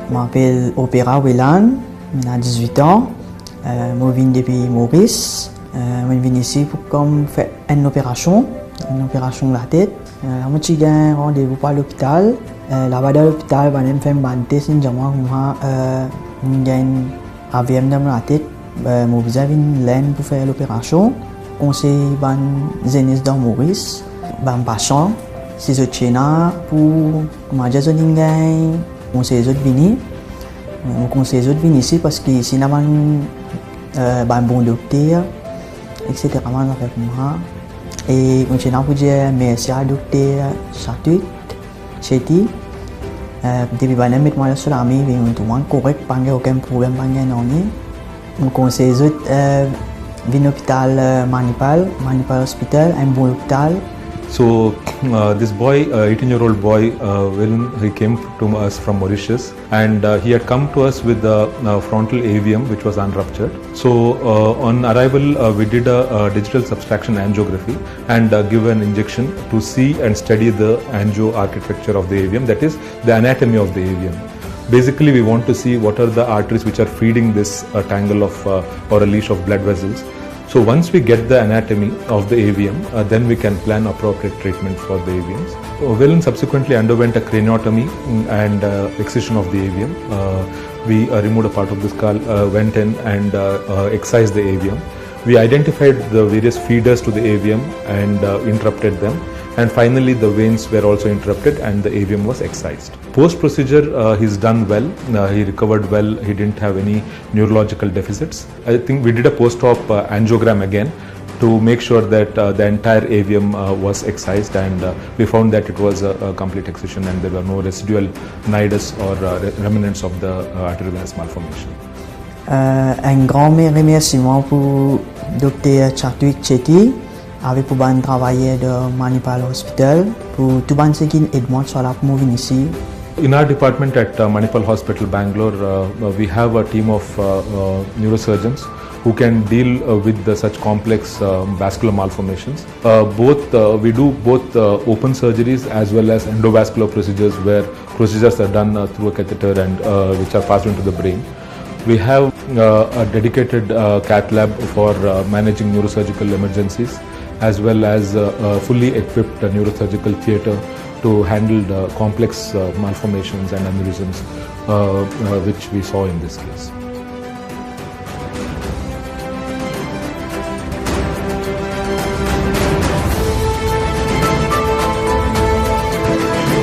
Je m'appelle Opera Whelan, j'ai 18 ans. Je viens depuis Mauritius. Je viens ici pour faire une opération de la tête. Je suis un rendez-vous à l'hôpital. Là-bas, à l'hôpital, je vais faire un test. J'ai un AVM dans la tête. Je vais venir pour faire l'opération. Conseil de Zénis dans Maurice. Je patient. Si je suis là pour manger des gens, conseil de venir. Je conseille de venir ici parce que ici, il y a un bon docteur, etc. Et je suis là pour dire merci à docteur Sathwik R Shetty. Depuis que je suis moi sur la main, je suis correct, pas aucun problème, pas de problème. Je conseille de venir à l'hôpital Manipal Hospital, un bon hôpital. So this boy, 18-year-old boy, Whelan, he came to us from Mauritius, and he had come to us with the frontal AVM, which was unruptured. So on arrival, we did a digital subtraction angiography and give an injection to see and study the angio architecture of the AVM, that is the anatomy of the AVM. Basically, we want to see what are the arteries which are feeding this tangle of or a leash of blood vessels. So once we get the anatomy of the AVM, then we can plan appropriate treatment for the AVMs. Whelan subsequently underwent a craniotomy and excision of the AVM. We removed a part of the skull, went in and excised the AVM. We identified the various feeders to the AVM and interrupted them. And finally, the veins were also interrupted and the AVM was excised. Post-procedure, he's done well. He recovered well. He didn't have any neurological deficits. I think we did a post-op angiogram again to make sure that the entire AVM was excised, and we found that it was a complete excision and there were no residual nidus or remnants of the arteriovenous malformation. Un grand remerciement pour Dr. Sathwik R Shetty avec pour ban travailler de Manipal Hospital pour tout ban ce qui aide moi sur la pour venir ici. In our department at Manipal Hospital, Bangalore, we have a team of neurosurgeons who can deal with such complex vascular malformations. We do both open surgeries as well as endovascular procedures, where procedures are done through a catheter and which are passed into the brain. We have a dedicated cath lab for managing neurosurgical emergencies, as well as a fully equipped neurosurgical theatre to handle the complex malformations and aneurysms which we saw in this case.